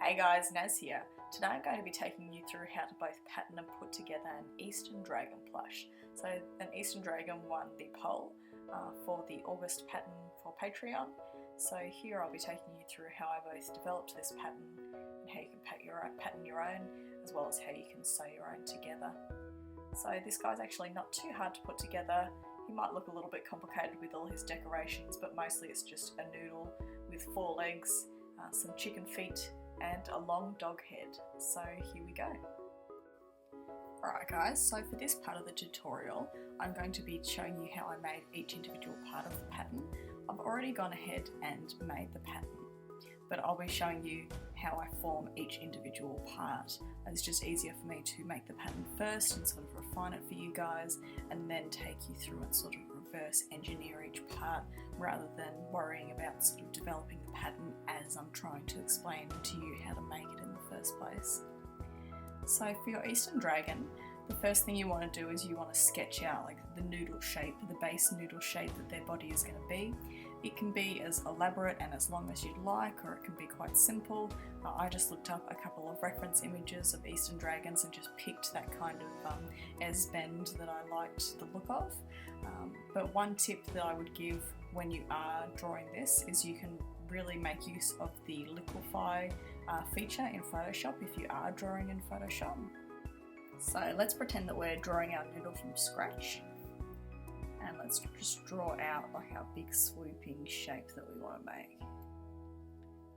Hey guys, Naz here. Today I'm going to be taking you through how to both pattern and put together an Eastern Dragon plush. So an Eastern Dragon won the poll for the August pattern for Patreon. So here I'll be taking you through how I both developed this pattern and how you can pattern your own, as well as how you can sew your own together. So this guy's actually not too hard to put together. He might look a little bit complicated with all his decorations, but mostly it's just a noodle with 4 legs, some chicken feet, and a long dog head. So here we go. Alright guys, so for this part of the tutorial, I'm going to be showing you how I made each individual part of the pattern. I've already gone ahead and made the pattern, but I'll be showing you how I form each individual part. It's just easier for me to make the pattern first and sort of refine it for you guys, and then take you through and sort of reverse engineer each part, rather than worrying about sort of developing the pattern as I'm trying to explain to you how to make it in the first place. So for your Eastern Dragon, the first thing you want to do is you want to sketch out like the noodle shape, the base noodle shape that their body is going to be. It can be as elaborate and as long as you'd like, or it can be quite simple. I just looked up a couple of reference images of Eastern Dragons and just picked that kind of S-bend that I liked the look of. But one tip that I would give when you are drawing this is you can really make use of the liquefy feature in Photoshop if you are drawing in Photoshop. So let's pretend that we're drawing our noodle from scratch, and let's just draw out like our big swooping shape that we want to make.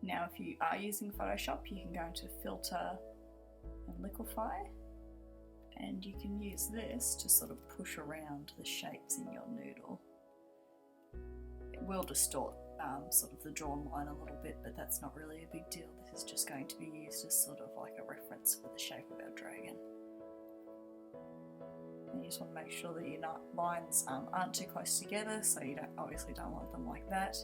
Now if you are using Photoshop, you can go into filter and liquefy, and you can use this to sort of push around the shapes in your noodle. It will distort sort of the drawn line a little bit, but that's not really a big deal. This is just going to be used as sort of like a reference for the shape of our dragon. And you just want to make sure that your lines aren't too close together, so you obviously don't want them like that.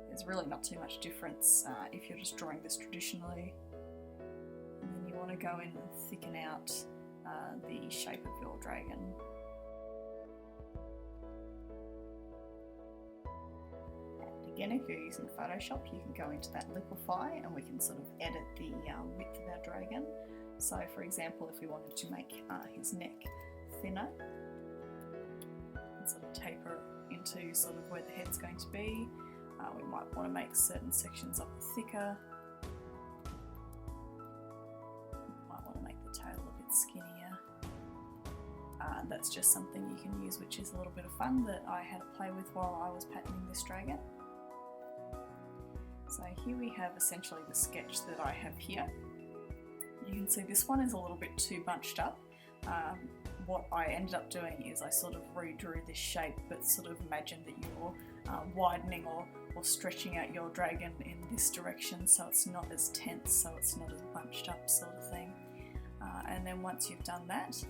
There's really not too much difference if you're just drawing this traditionally. And then you want to go in and thicken out the shape of your dragon. And again, if you're using Photoshop, you can go into that liquefy and we can sort of edit the width of our dragon. So for example, if we wanted to make his neck thinner, and sort of taper into sort of where the head's going to be, we might want to make certain sections of it thicker. Might want to make the tail a bit skinnier. That's just something you can use, which is a little bit of fun that I had to play with while I was patterning this dragon. So here we have essentially the sketch that I have here. You can see this one is a little bit too bunched up. What I ended up doing is I sort of redrew this shape, but sort of imagine that you're widening or stretching out your dragon in this direction, so it's not as tense, so it's not as bunched up sort of thing. And then once you've done that,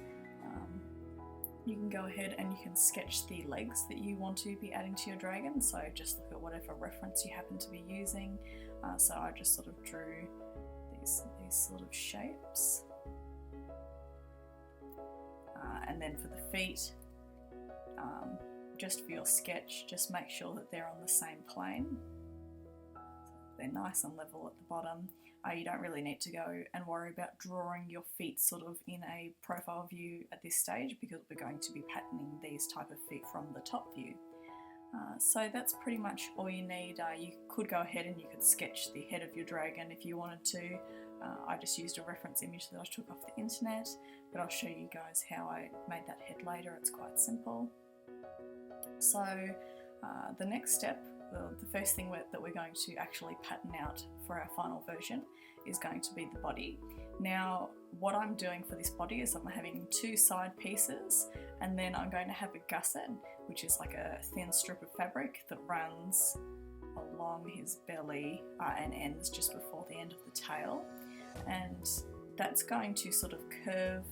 you can go ahead and you can sketch the legs that you want to be adding to your dragon. So just look at whatever reference you happen to be using. So I just sort of drew these sort of shapes. And then for the feet, just for your sketch, just make sure that they're on the same plane. So they're nice and level at the bottom. You don't really need to go and worry about drawing your feet sort of in a profile view at this stage, because we're going to be patterning these type of feet from the top view. So that's pretty much all you need. You could go ahead and you could sketch the head of your dragon if you wanted to. I just used a reference image that I took off the internet, but I'll show you guys how I made that head later. It's quite simple. So the next step, the first thing that we're going to actually pattern out for our final version is going to be the body. Now what I'm doing for this body is I'm having 2 side pieces, and then I'm going to have a gusset, which is like a thin strip of fabric that runs along his belly and ends just before the end of the tail, and that's going to sort of curve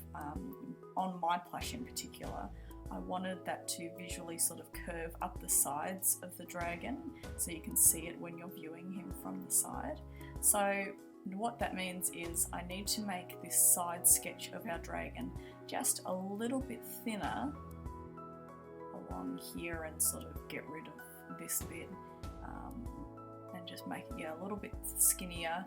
on my plush in particular. I wanted that to visually sort of curve up the sides of the dragon, so you can see it when you're viewing him from the side. So what that means is I need to make this side sketch of our dragon just a little bit thinner along here, and sort of get rid of this bit and just make it a little bit skinnier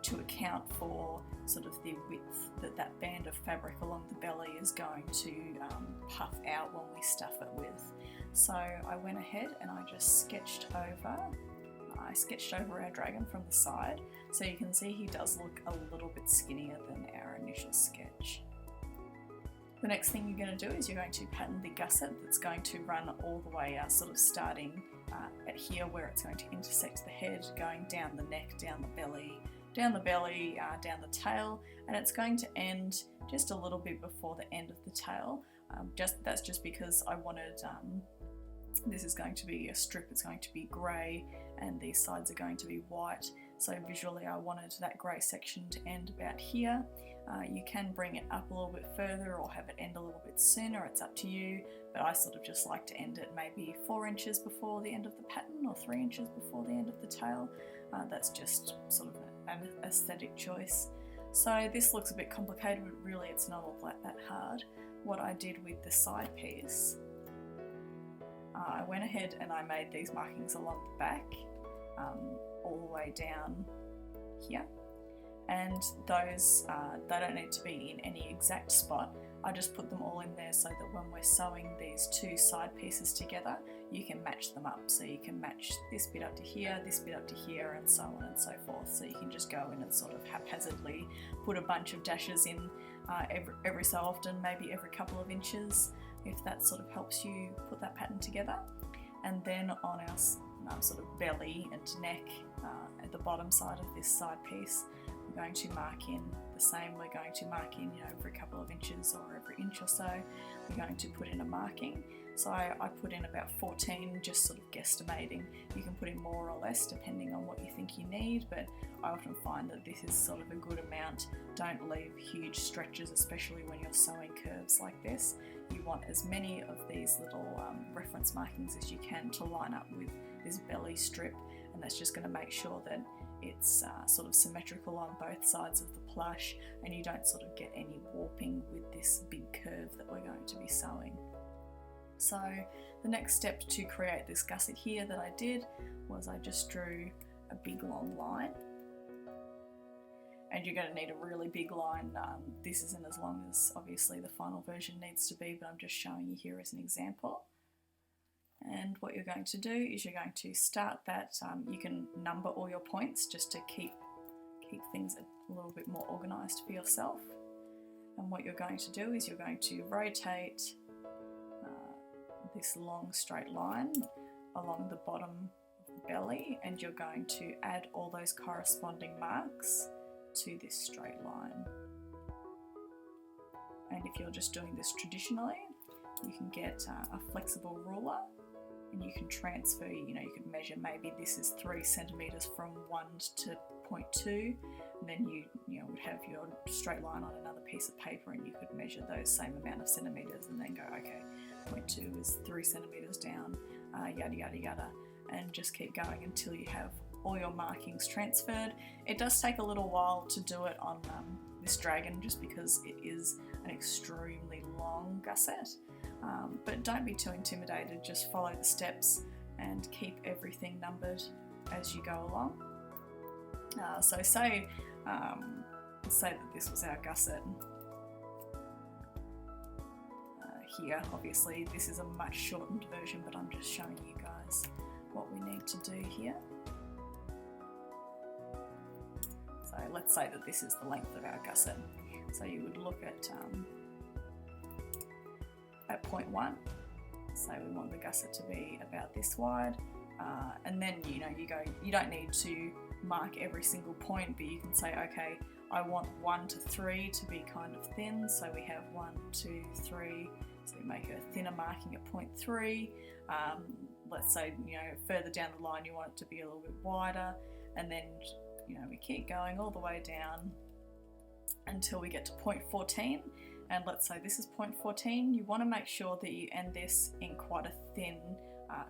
to account for sort of the width that that band of fabric along the belly is going to puff out when we stuff it with. So I went ahead and I just sketched over our dragon from the side, so you can see he does look a little bit skinnier than our initial sketch. The next thing you're going to do is you're going to pattern the gusset that's going to run all the way out, sort of starting at here where it's going to intersect the head, going down the neck, down the belly, down the tail, and it's going to end just a little bit before the end of the tail. That's just because I wanted, this is going to be a strip, it's going to be grey, and these sides are going to be white, so visually I wanted that grey section to end about here. You can bring it up a little bit further or have it end a little bit sooner, it's up to you, but I sort of just like to end it maybe 4 inches before the end of the pattern or 3 inches before the end of the tail. That's just sort of an aesthetic choice. So this looks a bit complicated, but really it's not all that hard. What I did with the side piece, I went ahead and I made these markings along the back, all the way down here. And those, they don't need to be in any exact spot. I just put them all in there so that when we're sewing these two side pieces together, you can match them up. So you can match this bit up to here, this bit up to here, and so on and so forth. So you can just go in and sort of haphazardly put a bunch of dashes in every so often, maybe every couple of inches, if that sort of helps you put that pattern together. And then on our sort of belly and neck, at the bottom side of this side piece, we're going to mark in the same. We're going to mark in, every couple of inches or every inch or so, we're going to put in a marking. So I put in about 14, just sort of guesstimating. You can put in more or less depending on what you think you need, but I often find that this is sort of a good amount. Don't leave huge stretches, especially when you're sewing curves like this. You want as many of these little reference markings as you can to line up with this belly strip, and that's just going to make sure that it's sort of symmetrical on both sides of the plush, and you don't sort of get any warping with this big curve that we're going to be sewing. So the next step to create this gusset here that I did was I just drew a big long line, and you're going to need a really big line. This isn't as long as obviously the final version needs to be, but I'm just showing you here as an example. And what you're going to do is you're going to start that, you can number all your points just to keep things a little bit more organised for yourself. And what you're going to do is you're going to rotate this long straight line along the bottom of the belly, and you're going to add all those corresponding marks to this straight line. And if you're just doing this traditionally, you can get a flexible ruler, and you can transfer, you can measure, maybe this is 3 centimeters from 1 to 0.2, and then you would have your straight line on another piece of paper, and you could measure those same amount of centimeters and then go, okay, 0.2 is 3 centimeters down, yada yada yada, and just keep going until you have all your markings transferred. It does take a little while to do it on this dragon, just because it is an extremely long gusset. But don't be too intimidated, just follow the steps and keep everything numbered as you go along. So say that this was our gusset. Here, obviously, this is a much shortened version, but I'm just showing you guys what we need to do here. So let's say that this is the length of our gusset. So you would look at 0.1, so we want the gusset to be about this wide, and then you don't need to mark every single point, but you can say, okay, I want 1 to 3 to be kind of thin, so we have 1, 2, 3, so we make a thinner marking at 0.3. Let's say further down the line you want it to be a little bit wider, and then we keep going all the way down until we get to 0.14. And let's say this is 0.14, you want to make sure that you end this in quite a thin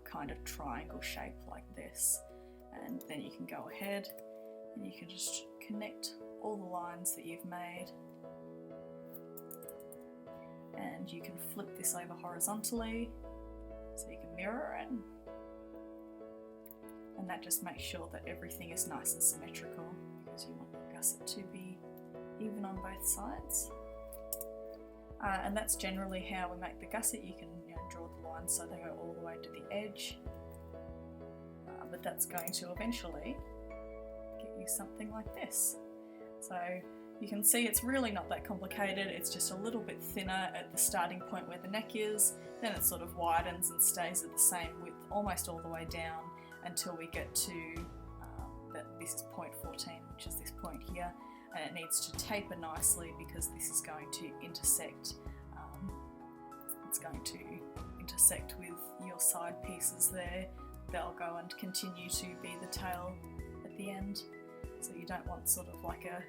kind of triangle shape like this. And then you can go ahead and you can just connect all the lines that you've made. And you can flip this over horizontally so you can mirror it. And that just makes sure that everything is nice and symmetrical, because you gusset to be even on both sides. And that's generally how we make the gusset. You can draw the lines so they go all the way to the edge, but that's going to eventually get you something like this. So you can see it's really not that complicated. It's just a little bit thinner at the starting point where the neck is, then it sort of widens and stays at the same width almost all the way down until we get to this is point 14, which is this point here, and it needs to taper nicely because this is going to intersect. It's going to intersect with your side pieces there. They'll go and continue to be the tail at the end. So you don't want sort of like a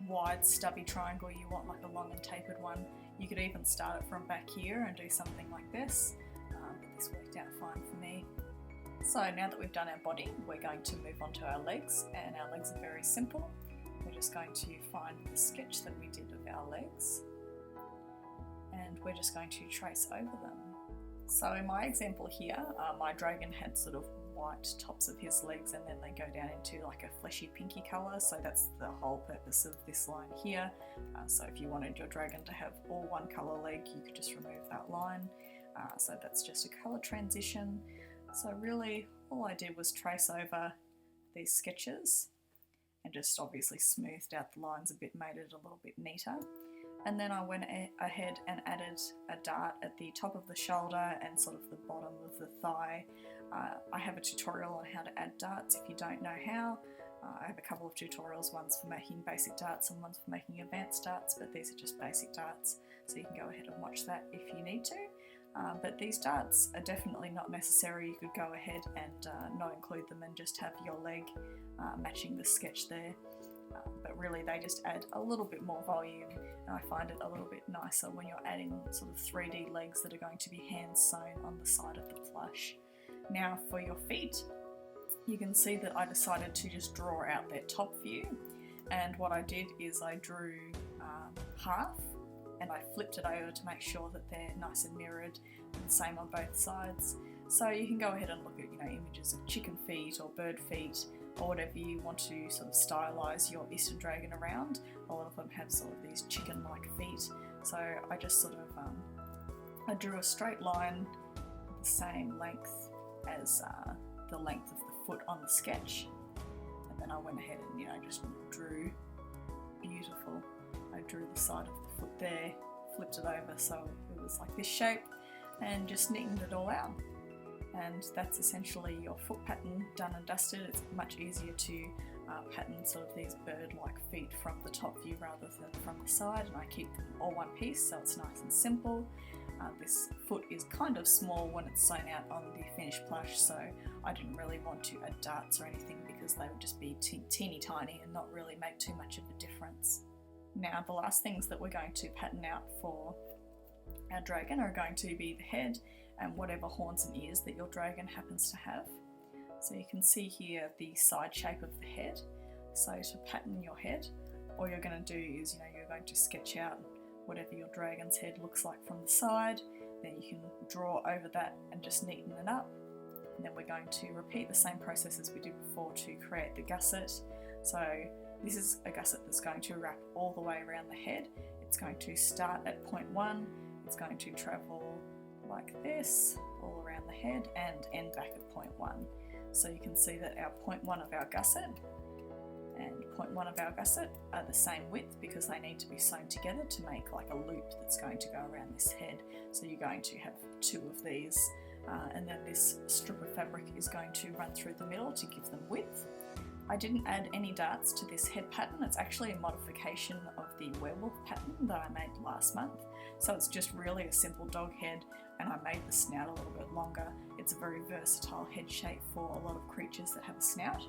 wide stubby triangle, you want like a long and tapered one. You could even start it from back here and do something like this, but this worked out fine for me. So now that we've done our body, we're going to move on to our legs, and our legs are very simple. We're just going to find the sketch that we did of our legs, and we're just going to trace over them. So in my example here, my dragon had sort of white tops of his legs, and then they go down into like a fleshy pinky colour, so that's the whole purpose of this line here. So if you wanted your dragon to have all one colour leg, you could just remove that line. So that's just a colour transition. So really all I did was trace over these sketches and just obviously smoothed out the lines a bit, made it a little bit neater. And then I went ahead and added a dart at the top of the shoulder and sort of the bottom of the thigh. I have a tutorial on how to add darts if you don't know how. I have a couple of tutorials, one's for making basic darts and one's for making advanced darts, but these are just basic darts, so you can go ahead and watch that if you need to. But these darts are definitely not necessary. You could go ahead and not include them and just have your leg matching the sketch there. But really they just add a little bit more volume, and I find it a little bit nicer when you're adding sort of 3D legs that are going to be hand sewn on the side of the plush. Now for your feet, you can see that I decided to just draw out their top view, and what I did is I drew half and I flipped it over to make sure that they're nice and mirrored and the same on both sides. So you can go ahead and look at images of chicken feet or bird feet or whatever you want to sort of stylise your Eastern Dragon around. A lot of them have sort of these chicken-like feet, so I just sort of I drew a straight line the same length as the length of the foot on the sketch, and then I went ahead and just drew beautiful. I drew the side of the foot there, flipped it over so it was like this shape, and just neatened it all out. And that's essentially your foot pattern done and dusted. It's much easier to pattern sort of these bird-like feet from the top view rather than from the side, and I keep them all one piece so it's nice and simple. This foot is kind of small when it's sewn out on the finished plush, so I didn't really want to add darts or anything because they would just be teeny tiny and not really make too much of a difference. Now the last things that we're going to pattern out for our dragon are going to be the head and whatever horns and ears that your dragon happens to have. So you can see here the side shape of the head. So to pattern your head, all you're going to do is you're going to sketch out whatever your dragon's head looks like from the side, then you can draw over that and just neaten it up. And then we're going to repeat the same process as we did before to create the gusset. So this is a gusset that's going to wrap all the way around the head. It's going to start at point 1, it's going to travel like this all around the head and end back at point 1. So you can see that our point 1 of our gusset and point 1 of our gusset are the same width because they need to be sewn together to make like a loop that's going to go around this head. So you're going to have 2 of these, and then this strip of fabric is going to run through the middle to give them width. I didn't add any darts to this head pattern. It's actually a modification of the werewolf pattern that I made last month. So it's just really a simple dog head, and I made the snout a little bit longer. It's a very versatile head shape for a lot of creatures that have a snout.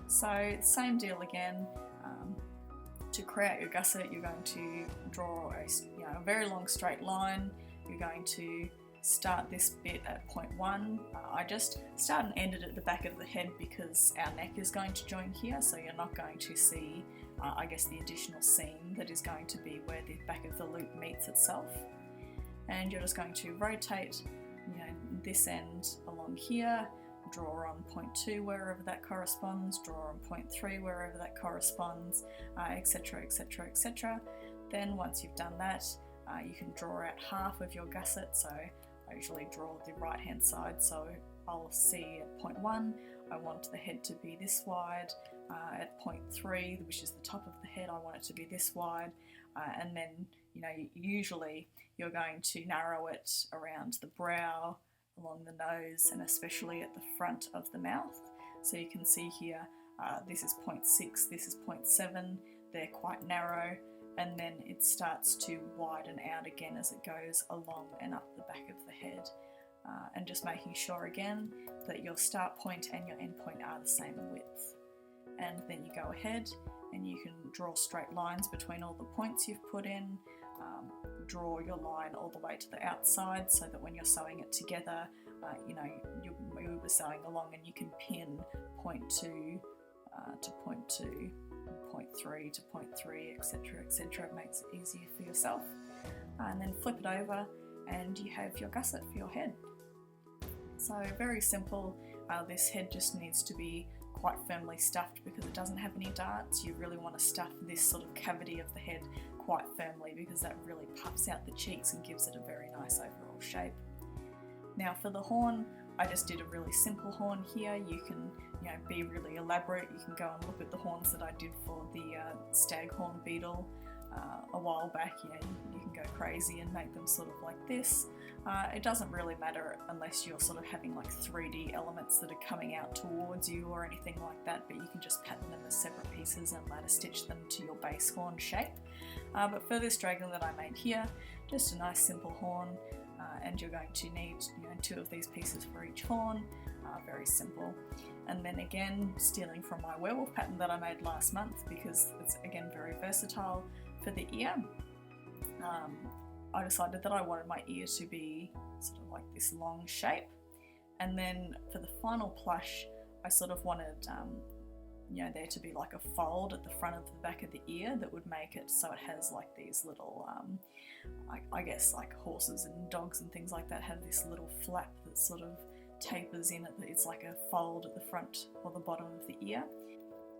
So same deal again. To create your gusset, you're going to draw a very long straight line. You're going to start this bit at point 1. I just start and end it at the back of the head because our neck is going to join here, so you're not going to see I guess the additional seam that is going to be where the back of the loop meets itself. And you're just going to rotate this end along here, draw on point 2 wherever that corresponds, draw on point 3 wherever that corresponds, etc, etc, etc. Then once you've done that, you can draw out half of your gusset. So I usually draw the right hand side, so I'll see at point 1 I want the head to be this wide, at point 3, which is the top of the head, I want it to be this wide, and then, you know, usually you're going to narrow it around the brow, along the nose, and especially at the front of the mouth. So you can see here, this is point 6, this is point 7, they're quite narrow, and then it starts to widen out again as it goes along and up the back of the head. And just making sure again that your start point and your end point are the same width. And then you go ahead and you can draw straight lines between all the points you've put in, draw your line all the way to the outside so that when you're sewing it together, you know, you'll be sewing along and you can pin point 2 to point 2, point 3 to point 3, etc, etc. It makes it easier for yourself. And then flip it over and you have your gusset for your head. So very simple. This head just needs to be quite firmly stuffed because it doesn't have any darts. You really want to stuff this sort of cavity of the head quite firmly because that really puffs out the cheeks and gives it a very nice overall shape. Now for the horn, I just did a really simple horn here. You can, you know, be really elaborate. You can go and look at the horns that I did for the staghorn beetle a while back. You know, you can go crazy and make them sort of like this. It doesn't really matter unless you're sort of having like 3D elements that are coming out towards you or anything like that, but you can just pattern them as separate pieces and ladder stitch them to your base horn shape. But for this dragon that I made here, just a nice simple horn, and you're going to need, you know, 2 of these pieces for each horn. Very simple. And then again, stealing from my werewolf pattern that I made last month because it's again very versatile. For the ear, I decided that I wanted my ear to be sort of like this long shape, and then for the final plush I sort of wanted you know, there to be like a fold at the front of the back of the ear that would make it so it has like these little I guess like horses and dogs and things like that have this little flap that sort of tapers in it. It's like a fold at the front or the bottom of the ear.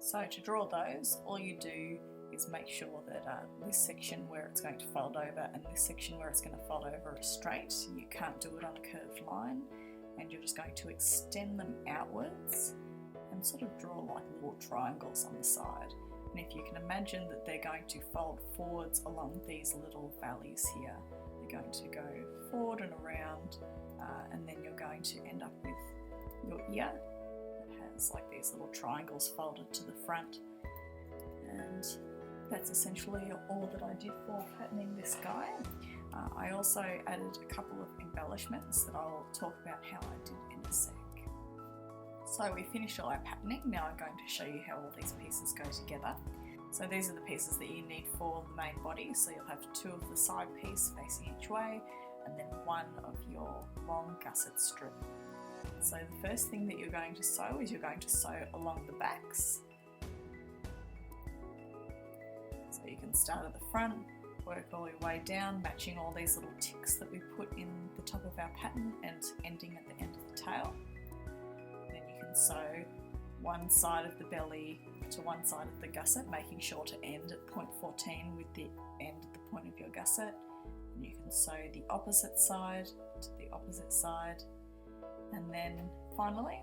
So to draw those, all you do is make sure that this section where it's going to fold over and this section where it's going to fold over are straight. You can't do it on a curved line, and you're just going to extend them outwards and sort of draw like little triangles on the side. And if you can imagine that they're going to fold forwards along these little valleys here, they're going to go forward and around, and then you're going to end up with your ear that has like these little triangles folded to the front. And that's essentially all that I did for patterning this guy. I also added a couple of embellishments that I'll talk about how I did in a sec. So we finished all our patterning. Now I'm going to show you how all these pieces go together. So these are the pieces that you need for the main body. So you'll have 2 of the side piece facing each way, and then 1 of your long gusset strip. So the first thing that you're going to sew is you're going to sew along the backs. So you can start at the front, work all your way down, matching all these little ticks that we put in the top of our pattern and ending at the end of the tail. Then you can sew one side of the belly to one side of the gusset, making sure to end at point 14 with the end at the point of your gusset. And you can sew the opposite side to the opposite side. And then finally,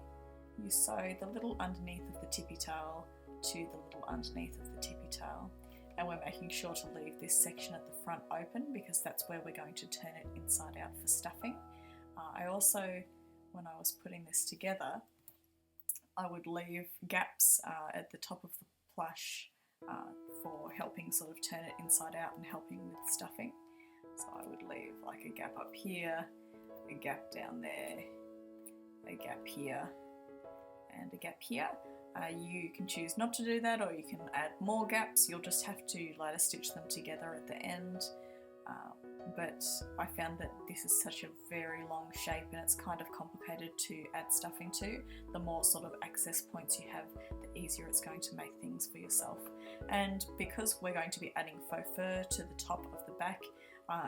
you sew the little underneath of the tippy tail to the little underneath of the tippy tail. And we're making sure to leave this section at the front open because that's where we're going to turn it inside out for stuffing. I also, when I was putting this together, I would leave gaps at the top of the plush for helping sort of turn it inside out and helping with stuffing. So I would leave like a gap up here, a gap down there, a gap here, and a gap here. You can choose not to do that, or you can add more gaps. You'll just have to ladder stitch them together at the end. But I found that this is such a very long shape and it's kind of complicated to add stuffing to. The more sort of access points you have, the easier it's going to make things for yourself. And because we're going to be adding faux fur to the top of the back,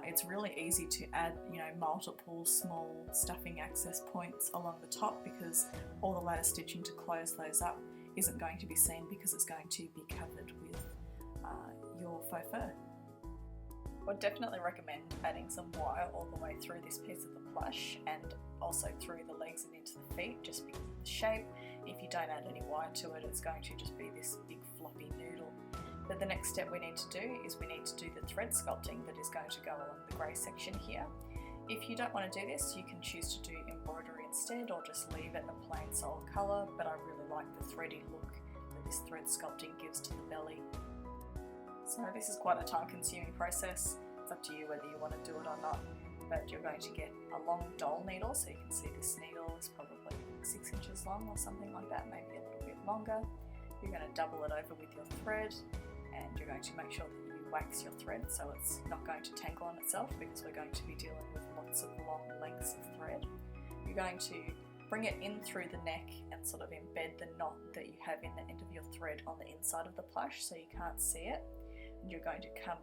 It's really easy to add, multiple small stuffing access points along the top, because all the ladder stitching to close those up isn't going to be seen because it's going to be covered with your faux fur. I would definitely recommend adding some wire all the way through this piece of the plush and also through the legs and into the feet, just because of the shape. If you don't add any wire to it, it's going to just be this big floppy noodle. But the next step we need to do is we need to do the thread sculpting that is going to go along the grey section here. If you don't want to do this, you can choose to do embroidery instead, or just leave it a plain solid colour, but I really like the thready look that this thread sculpting gives to the belly. So this is quite a time-consuming process. It's up to you whether you want to do it or not, but you're going to get a long doll needle, so you can see this needle is probably 6 inches long or something like that, maybe a little bit longer. You're going to double it over with your thread, and you're going to make sure that you wax your thread so it's not going to tangle on itself, because we're going to be dealing with lots of long lengths of thread. You're going to bring it in through the neck and sort of embed the knot that you have in the end of your thread on the inside of the plush so you can't see it. And you're going to come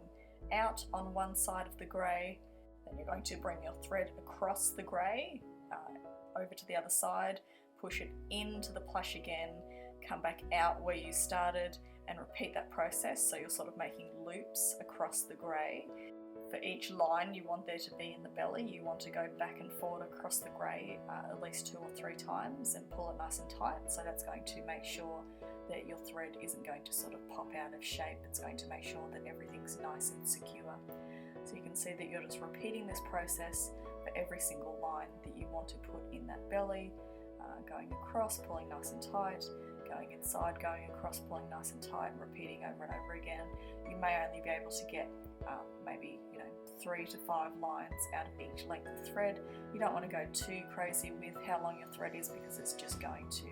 out on one side of the grey, then you're going to bring your thread across the grey, over to the other side, push it into the plush again, come back out where you started, and repeat that process. So you're sort of making loops across the grey. For each line you want there to be in the belly, you want to go back and forward across the grey at least 2 or 3 times and pull it nice and tight. So that's going to make sure that your thread isn't going to sort of pop out of shape. It's going to make sure that everything's nice and secure. So you can see that you're just repeating this process for every single line that you want to put in that belly, going across, pulling nice and tight, going inside, going across, pulling nice and tight, and repeating over and over again. You may only be able to get maybe 3 to 5 lines out of each length of thread. You don't want to go too crazy with how long your thread is, because it's just going to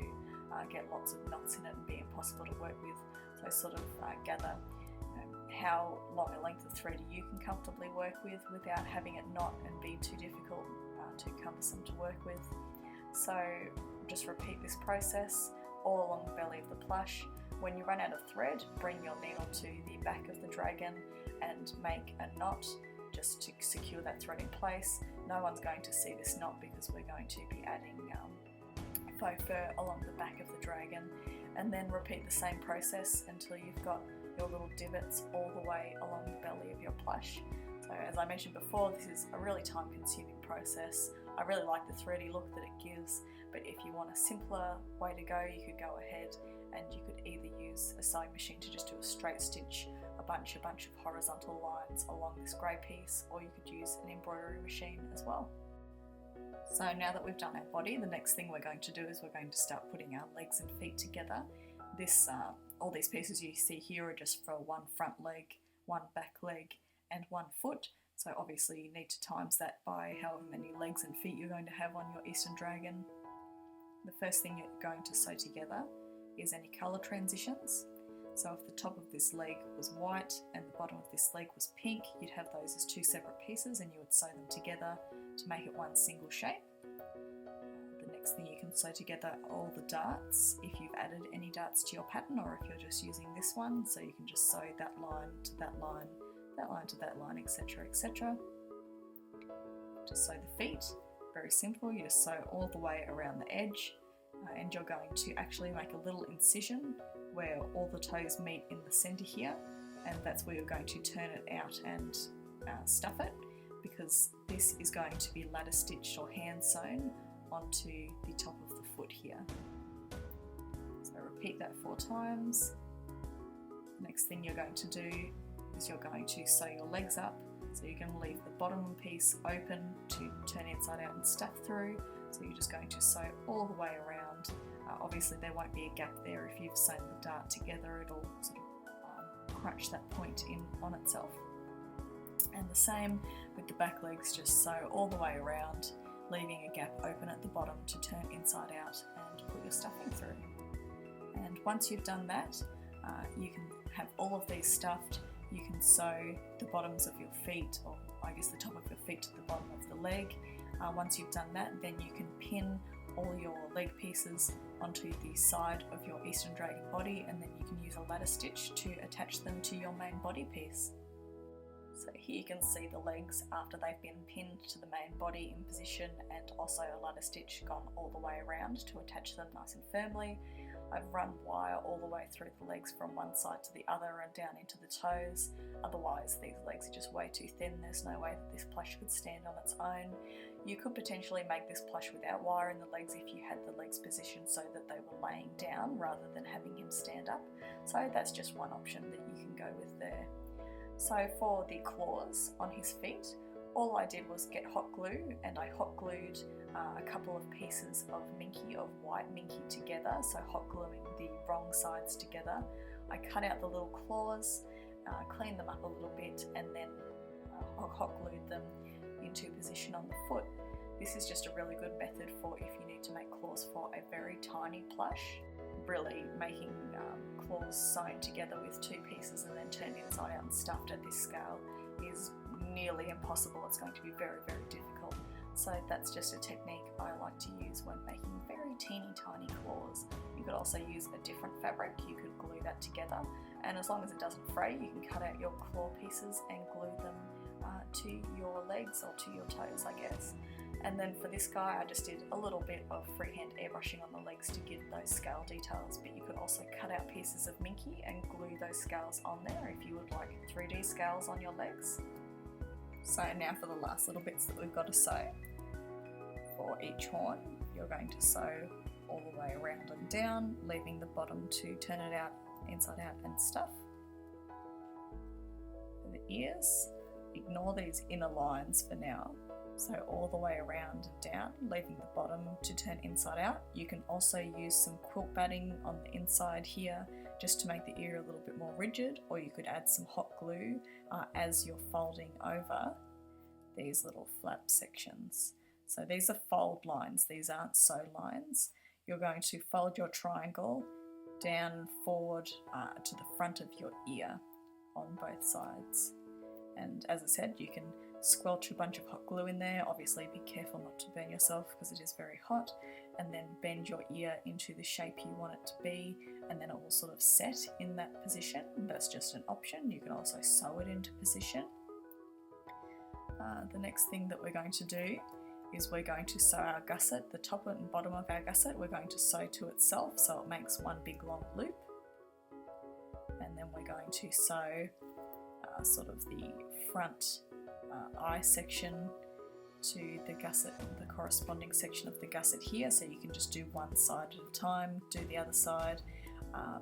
get lots of knots in it and be impossible to work with. So sort of gather how long a length of thread you can comfortably work with without having it knot and be too difficult, too cumbersome to work with. So just repeat this process all along the belly of the plush. When you run out of thread, bring your needle to the back of the dragon and make a knot just to secure that thread in place. No one's going to see this knot because we're going to be adding faux fur along the back of the dragon, and then repeat the same process until you've got your little divots all the way along the belly of your plush. So as I mentioned before, this is a really time-consuming process. I really like the thready look that it gives, but if you want a simpler way to go, you could go ahead and you could either use a sewing machine to just do a straight stitch a bunch of horizontal lines along this grey piece, or you could use an embroidery machine as well. So now that we've done our body, the next thing we're going to do is we're going to start putting our legs and feet together. All these pieces you see here are just for one front leg, one back leg, and one foot. So obviously you need to times that by however many legs and feet you're going to have on your Eastern Dragon. The first thing you're going to sew together is any colour transitions. So if the top of this leg was white and the bottom of this leg was pink, you'd have those as 2 separate pieces and you would sew them together to make it one single shape. The next thing you can sew together are all the darts, if you've added any darts to your pattern, or if you're just using this one, so you can just sew that line to that line, that line to that line, etc, etc. To sew the feet, very simple, you just sew all the way around the edge, and you're going to actually make a little incision where all the toes meet in the centre here, and that's where you're going to turn it out and stuff it, because this is going to be ladder stitched or hand sewn onto the top of the foot here. So repeat that 4 times. Next thing you're going to do is you're going to sew your legs up, so you're going to leave the bottom piece open to turn inside out and stuff through. So you're just going to sew all the way around. Obviously there won't be a gap there. If you've sewn the dart together, it'll sort of crunch that point in on itself. And the same with the back legs, just sew all the way around, leaving a gap open at the bottom to turn inside out and put your stuffing through. And once you've done that, you can have all of these stuffed. You can sew the bottoms of your feet, or I guess the top of your feet to the bottom of the leg. Once you've done that, then you can pin all your leg pieces onto the side of your Eastern Dragon body, and then you can use a ladder stitch to attach them to your main body piece. So here you can see the legs after they've been pinned to the main body in position, and also a ladder stitch gone all the way around to attach them nice and firmly. I've run wire all the way through the legs from one side to the other and down into the toes. Otherwise these legs are just way too thin. There's no way that this plush could stand on its own. You could potentially make this plush without wire in the legs if you had the legs positioned so that they were laying down rather than having him stand up. So that's just one option that you can go with there. So for the claws on his feet, all I did was get hot glue, and I hot glued a couple of pieces of minky, of white minky together, so hot gluing the wrong sides together. I cut out the little claws, cleaned them up a little bit, and then hot glued them into position on the foot. This is just a really good method for if you need to make claws for a very tiny plush. Really making claws sewn together with two pieces and then turned inside out and stuffed at this scale is nearly impossible. It's going to be very, very difficult. So that's just a technique I like to use when making very teeny tiny claws. You could also use a different fabric. You could glue that together, and as long as it doesn't fray, you can cut out your claw pieces and glue them to your legs or to your toes, I guess. And then for this guy, I just did a little bit of freehand airbrushing on the legs to give those scale details, but you could also cut out pieces of minky and glue those scales on there if you would like 3D scales on your legs. So now for the last little bits that we've got to sew. For each horn, you're going to sew all the way around and down, leaving the bottom to turn it out inside out and stuff. For the ears, ignore these inner lines for now. So all the way around and down, leaving the bottom to turn inside out. You can also use some quilt batting on the inside here just to make the ear a little bit more rigid, or you could add some hot glue as you're folding over these little flap sections. So these are fold lines, these aren't sew lines. You're going to fold your triangle down forward to the front of your ear on both sides. And as I said, you can squelch a bunch of hot glue in there. Obviously be careful not to burn yourself because it is very hot, and then bend your ear into the shape you want it to be, and then it will sort of set in that position. That's just an option. You can also sew it into position. The next thing that we're going to do is we're going to sew our gusset, the top and bottom of our gusset, we're going to sew to itself so it makes one big long loop, and then we're going to sew sort of the front eye section to the gusset, the corresponding section of the gusset here, so you can just do one side at a time, do the other side,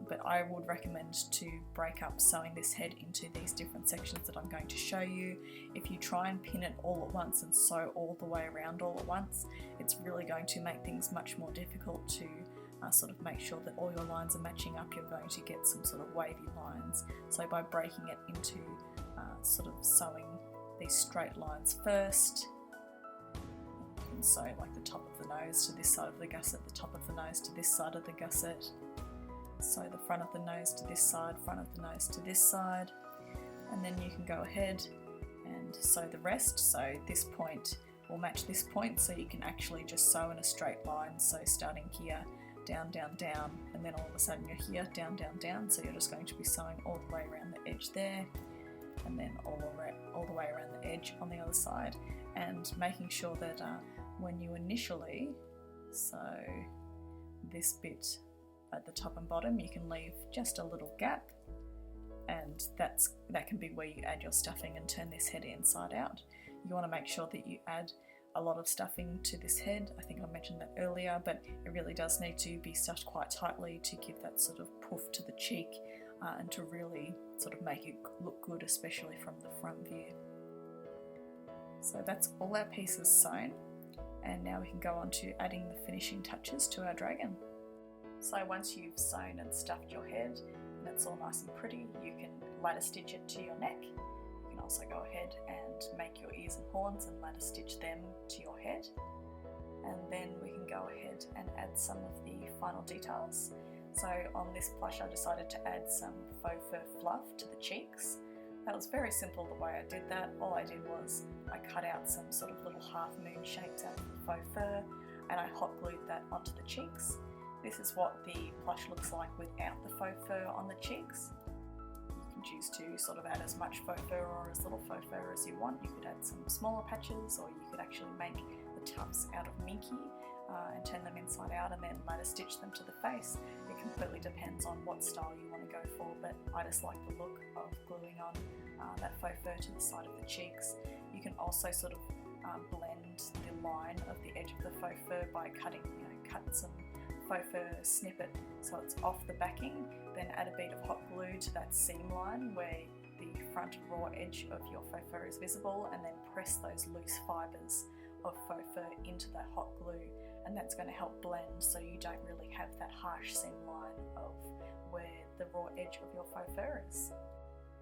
but I would recommend to break up sewing this head into these different sections that I'm going to show you. If you try and pin it all at once and sew all the way around all at once, it's really going to make things much more difficult to sort of make sure that all your lines are matching up. You're going to get some sort of wavy lines. So by breaking it into sort of sewing these straight lines first, you can sew like the top of the nose to this side of the gusset, the top of the nose to this side of the gusset, sew the front of the nose to this side, front of the nose to this side, and then you can go ahead and sew the rest. So this point will match this point, so you can actually just sew in a straight line. So starting here, down, down, down, and then all of a sudden you're here, down, down, down. So you're just going to be sewing all the way around the edge there, and then all the way around the edge on the other side, and making sure that when you initially sew this bit at the top and bottom, you can leave just a little gap, and that can be where you add your stuffing and turn this head inside out. You want to make sure that you add a lot of stuffing to this head. I think I mentioned that earlier, but it really does need to be stuffed quite tightly to give that sort of poof to the cheek and to really sort of make it look good, especially from the front view. So that's all our pieces sewn, and now we can go on to adding the finishing touches to our dragon. So once you've sewn and stuffed your head and it's all nice and pretty, you can ladder stitch it to your neck. You can also go ahead and make your ears and horns and ladder stitch them to your head, and then we can go ahead and add some of the final details. So on this plush I decided to add some faux fur fluff to the cheeks. That was very simple the way I did that. All I did was I cut out some sort of little half moon shapes out of the faux fur, and I hot glued that onto the cheeks. This is what the plush looks like without the faux fur on the cheeks. You can choose to sort of add as much faux fur or as little faux fur as you want. You could add some smaller patches, or you could actually make the tufts out of minky and turn them inside out and then later stitch them to the face. It completely depends on what style you want to go for, but I just like the look of gluing on that faux fur to the side of the cheeks. You can also sort of blend the line of the edge of the faux fur by cutting, cut some faux fur snippet so it's off the backing, then add a bead of hot glue to that seam line where the front raw edge of your faux fur is visible, and then press those loose fibres of faux fur into that hot glue, and that's going to help blend so you don't really have that harsh seam line of where the raw edge of your faux fur is.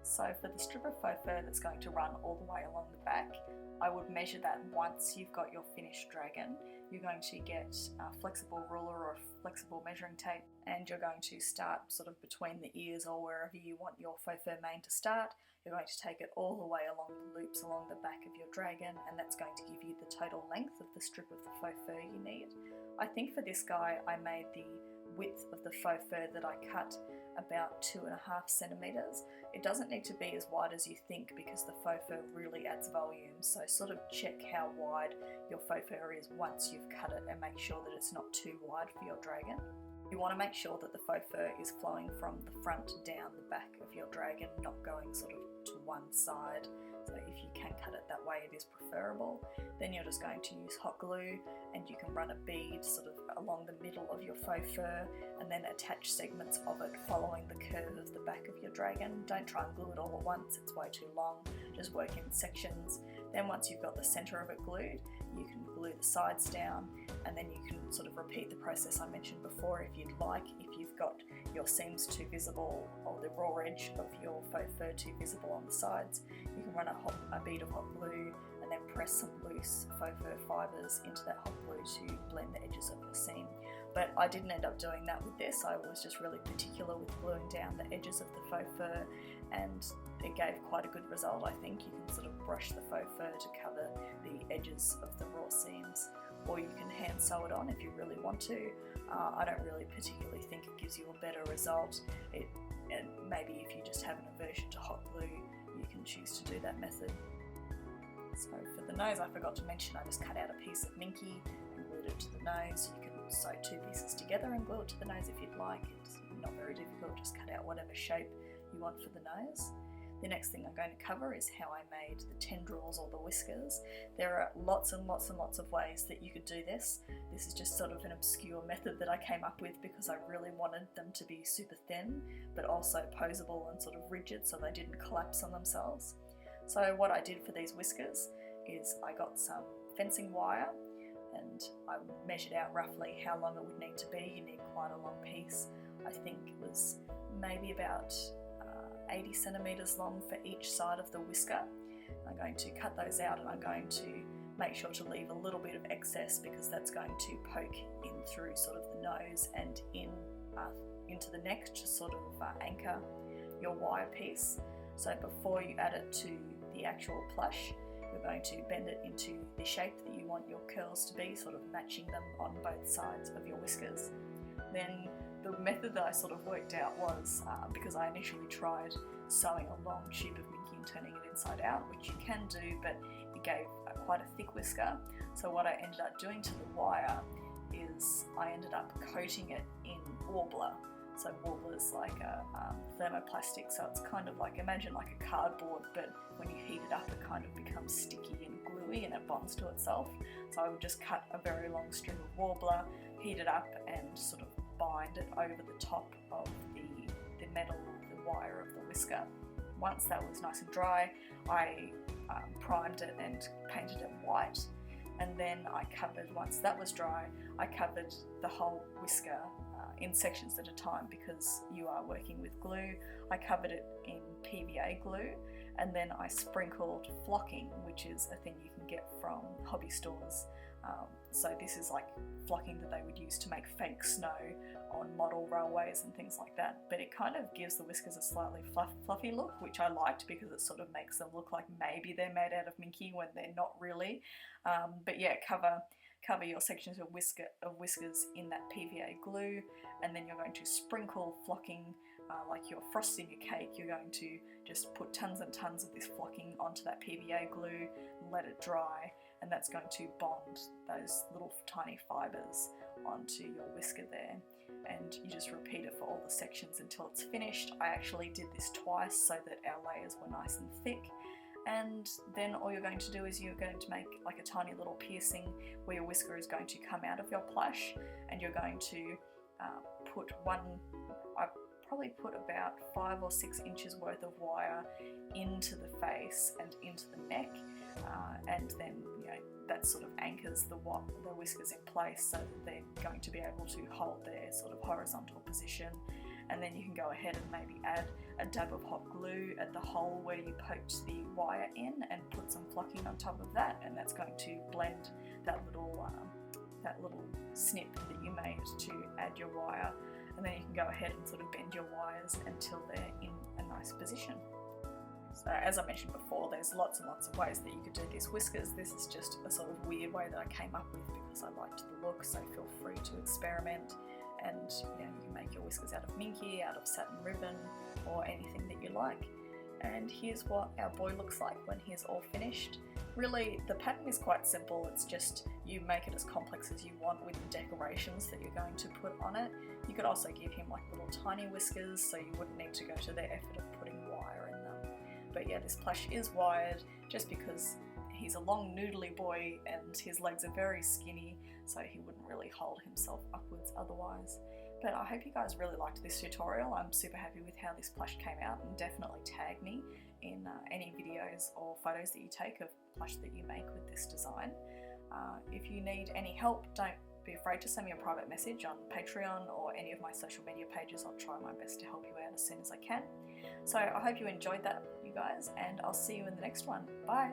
So for the strip of faux fur that's going to run all the way along the back, I would measure that once you've got your finished dragon. You're going to get a flexible ruler or flexible measuring tape, and you're going to start sort of between the ears or wherever you want your faux fur mane to start. You're going to take it all the way along the loops along the back of your dragon, and that's going to give you the total length of the strip of the faux fur you need. I think for this guy I made the width of the faux fur that I cut about 2.5 centimetres. It doesn't need to be as wide as you think because the faux fur really adds volume, so sort of check how wide your faux fur is once you've cut it and make sure that it's not too wide for your dragon. You want to make sure that the faux fur is flowing from the front down the back of your dragon, not going sort of to one side. So if you can cut it that way, it is preferable. Then you're just going to use hot glue, and you can run a bead sort of along the middle of your faux fur and then attach segments of it following the curve of the back of your dragon. Don't try and glue it all at once, it's way too long. Just work in sections. Then once you've got the centre of it glued, you can glue the sides down, and then you can sort of repeat the process I mentioned before if you'd like. If you've got your seams too visible or the raw edge of your faux fur too visible on the sides, you can run a bead of hot glue and then press some loose faux fur fibres into that hot glue to blend the edges of your seam. But I didn't end up doing that with this. I was just really particular with gluing down the edges of the faux fur, and it gave quite a good result. I think you can sort of brush the faux fur to cover the edges of the raw seams, or you can hand sew it on if you really want to. I don't really particularly think it gives you a better result. And maybe if you just have an aversion to hot glue, you can choose to do that method. So for the nose, I forgot to mention, I just cut out a piece of minky and glued it to the nose. You can sew 2 pieces together and glue it to the nose if you'd like. It's not very difficult, just cut out whatever shape you want for the nose. The next thing I'm going to cover is how I made the tendrils or the whiskers. There are lots and lots and lots of ways that you could do this. This is just sort of an obscure method that I came up with because I really wanted them to be super thin, but also posable and sort of rigid so they didn't collapse on themselves. So what I did for these whiskers is I got some fencing wire, and I measured out roughly how long it would need to be. You need quite a long piece. I think it was maybe about 80 centimetres long for each side of the whisker. I'm going to cut those out, and I'm going to make sure to leave a little bit of excess because that's going to poke in through sort of the nose and into the neck to sort of anchor your wire piece. So before you add it to the actual plush, you're going to bend it into the shape that you want your curls to be, sort of matching them on both sides of your whiskers. Then the method that I sort of worked out was, because I initially tried sewing a long tube of minky and turning it inside out, which you can do, but it gave quite a thick whisker. So what I ended up doing to the wire is I ended up coating it in warbler. So warbler is like a thermoplastic, so it's kind of like, imagine like a cardboard, but when you heat it up it kind of becomes sticky and gluey and it bonds to itself. So I would just cut a very long string of warbler, heat it up and sort of bind it over the top of the metal, the wire of the whisker. Once that was nice and dry, I primed it and painted it white, and then I covered, once that was dry, I covered the whole whisker in sections at a time because you are working with glue. I covered it in PVA glue, and then I sprinkled flocking, which is a thing you can get from hobby stores. So this is like flocking that they would use to make fake snow on model railways and things like that, but it kind of gives the whiskers a slightly fluffy look, which I liked because it sort of makes them look like maybe they're made out of minky when they're not really. But yeah, cover your sections of whiskers in that PVA glue, and then you're going to sprinkle flocking like you're frosting a cake, you're going to just put tons and tons of this flocking onto that PVA glue, let it dry, and that's going to bond those little tiny fibres onto your whisker there. And you just repeat it for all the sections until it's finished. I actually did this twice so that our layers were nice and thick. And then all you're going to do is you're going to make like a tiny little piercing where your whisker is going to come out of your plush, and you're going to put I probably put about 5 or 6 inches worth of wire into the face and into the neck, and then that sort of anchors the whiskers in place so that they're going to be able to hold their sort of horizontal position. And then you can go ahead and maybe add a dab of hot glue at the hole where you poked the wire in and put some flocking on top of that, and that's going to blend that little snip that you made to add your wire. And then you can go ahead and sort of bend your wires until they're in a nice position. So as I mentioned before, there's lots and lots of ways that you could do these whiskers. This is just a sort of weird way that I came up with because I liked the look, so feel free to experiment. And you can make your whiskers out of minky, out of satin ribbon, or anything that you like. And here's what our boy looks like when he's all finished. Really, the pattern is quite simple. It's just you make it as complex as you want with the decorations that you're going to put on it. You could also give him like little tiny whiskers, so you wouldn't need to go to the effort of putting wire in them. But yeah, this plush is wired just because he's a long noodly boy and his legs are very skinny, so he wouldn't really hold himself upwards otherwise. But I hope you guys really liked this tutorial. I'm super happy with how this plush came out, and definitely tag me in any videos or photos that you take of plush that you make with this design. If you need any help, don't be afraid to send me a private message on Patreon or any of my social media pages. I'll try my best to help you out as soon as I can. So I hope you enjoyed that, you guys, and I'll see you in the next one. Bye!